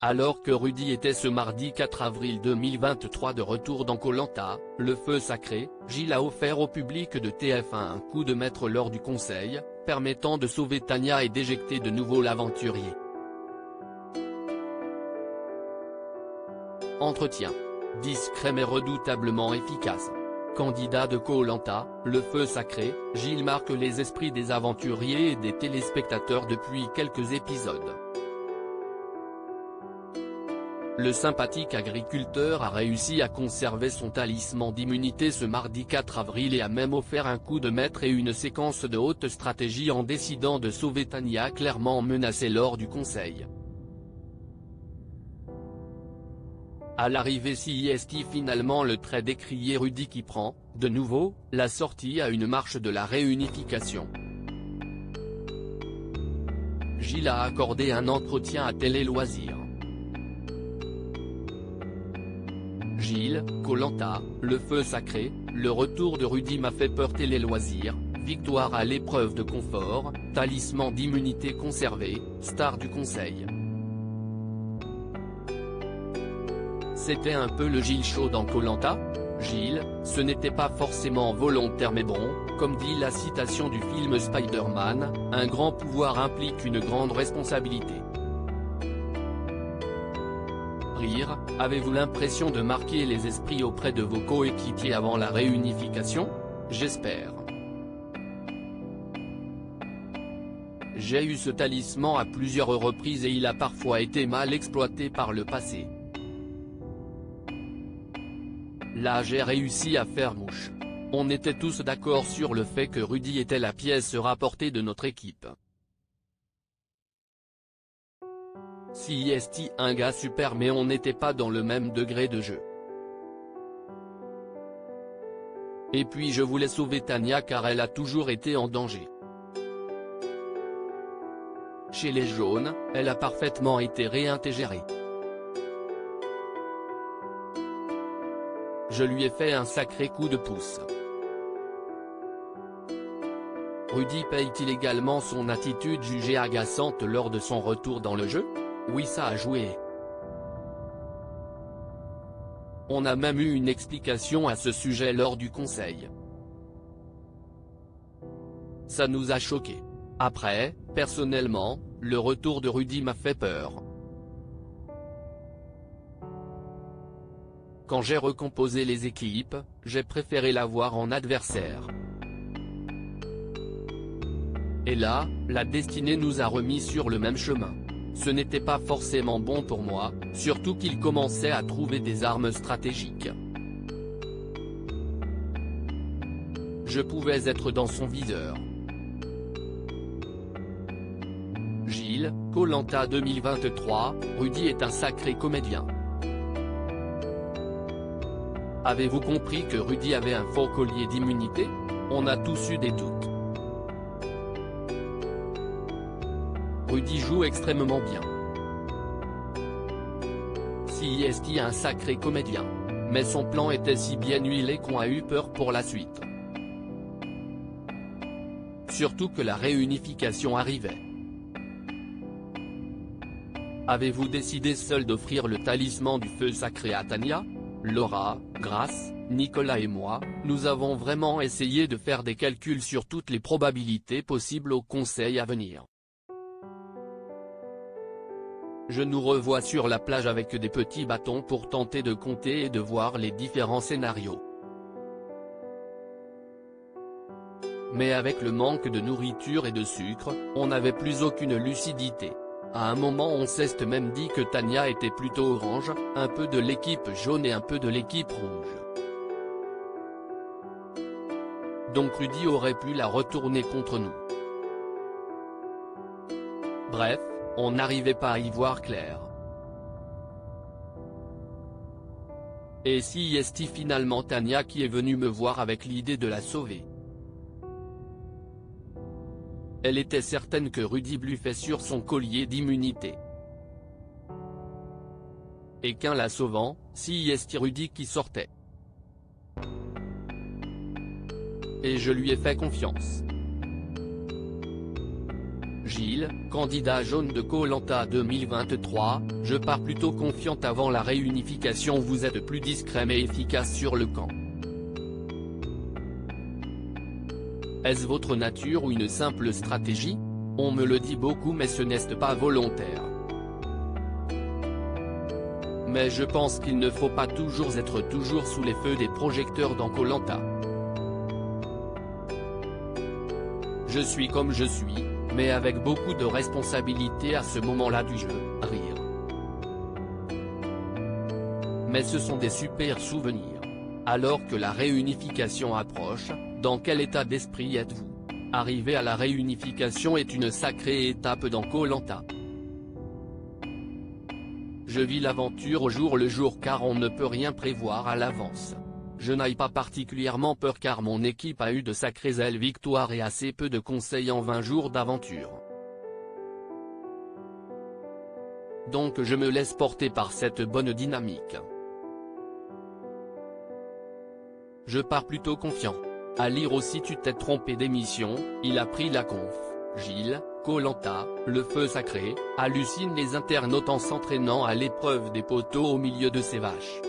Alors que Rudy était ce mardi 4 avril 2023 de retour dans Koh Lanta, le feu sacré, Gilles a offert au public de TF1 un coup de maître lors du conseil, permettant de sauver Tania et d'éjecter de nouveau l'aventurier. Entretien. Discret mais redoutablement efficace. Candidat de Koh Lanta, le feu sacré, Gilles marque les esprits des aventuriers et des téléspectateurs depuis quelques épisodes. Le sympathique agriculteur a réussi à conserver son talisman d'immunité ce mardi 4 avril et a même offert un coup de maître et une séquence de haute stratégie en décidant de sauver Tania clairement menacée lors du conseil. À l'arrivée CIST finalement le très décrié Rudy qui prend, de nouveau, la sortie à une marche de la réunification. Gilles a accordé un entretien à Télé Loisirs. Gilles, Koh Lanta, le feu sacré, le retour de Rudy m'a fait peur. Télé Loisirs, victoire à l'épreuve de confort, talisman d'immunité conservé, star du conseil. C'était un peu le Gilles Show dans Koh Lanta. Gilles, ce n'était pas forcément volontaire mais bon, comme dit la citation du film Spider-Man, un grand pouvoir implique une grande responsabilité. Rire, avez-vous l'impression de marquer les esprits auprès de vos coéquipiers avant la réunification? J'espère. J'ai eu ce talisman à plusieurs reprises et il a parfois été mal exploité par le passé. Là j'ai réussi à faire mouche. On était tous d'accord sur le fait que Rudy était la pièce rapportée de notre équipe. CIST un gars super mais on n'était pas dans le même degré de jeu. Et puis je voulais sauver Tania car elle a toujours été en danger. Chez les jaunes, elle a parfaitement été réintégrée. Je lui ai fait un sacré coup de pouce. Rudy paye-t-il également son attitude jugée agaçante lors de son retour dans le jeu? Oui, ça a joué. On a même eu une explication à ce sujet lors du conseil. Ça nous a choqués. Après, personnellement, le retour de Rudy m'a fait peur. Quand j'ai recomposé les équipes, j'ai préféré l'avoir en adversaire. Et là, la destinée nous a remis sur le même chemin. Ce n'était pas forcément bon pour moi, surtout qu'il commençait à trouver des armes stratégiques. Je pouvais être dans son viseur. Gilles, Koh Lanta 2023, Rudy est un sacré comédien. Avez-vous compris que Rudy avait un faux collier d'immunité? On a tous eu des doutes. Rudy joue extrêmement bien. CIST un sacré comédien. Mais son plan était si bien huilé qu'on a eu peur pour la suite. Surtout que la réunification arrivait. Avez-vous décidé seul d'offrir le talisman du feu sacré à Tania? Laura, Grace, Nicolas et moi, nous avons vraiment essayé de faire des calculs sur toutes les probabilités possibles au conseil à venir. Je nous revois sur la plage avec des petits bâtons pour tenter de compter et de voir les différents scénarios. Mais avec le manque de nourriture et de sucre, on n'avait plus aucune lucidité. À un moment on s'est même dit que Tania était plutôt orange, un peu de l'équipe jaune et un peu de l'équipe rouge. Donc Rudy aurait pu la retourner contre nous. Bref, on n'arrivait pas à y voir clair. Et si est-il finalement Tania qui est venue me voir avec l'idée de la sauver. Elle était certaine que Rudy bluffait sur son collier d'immunité. Et qu'en la sauvant, si est Rudy qui sortait. Et je lui ai fait confiance. Gilles, candidat jaune de Koh-Lanta 2023, je pars plutôt confiante avant la réunification. Vous êtes plus discret mais efficace sur le camp. Est-ce votre nature ou une simple stratégie? On me le dit beaucoup mais ce n'est pas volontaire. Mais je pense qu'il ne faut pas toujours être sous les feux des projecteurs dans Koh-Lanta. Je suis comme je suis, mais avec beaucoup de responsabilité à ce moment-là du jeu, rire. Mais ce sont des super souvenirs. Alors que la réunification approche, dans quel état d'esprit êtes-vous? Arriver à la réunification est une sacrée étape dans Koh-Lanta. Je vis l'aventure au jour le jour car on ne peut rien prévoir à l'avance. Je n'ai pas particulièrement peur car mon équipe a eu de sacrées ailes victoires et assez peu de conseils en 20 jours d'aventure. Donc je me laisse porter par cette bonne dynamique. Je pars plutôt confiant. À lire aussi Tu t'es trompé d'émission, il a pris la conf. Gilles, Koh-Lanta, le feu sacré, hallucine les internautes en s'entraînant à l'épreuve des poteaux au milieu de ses vaches.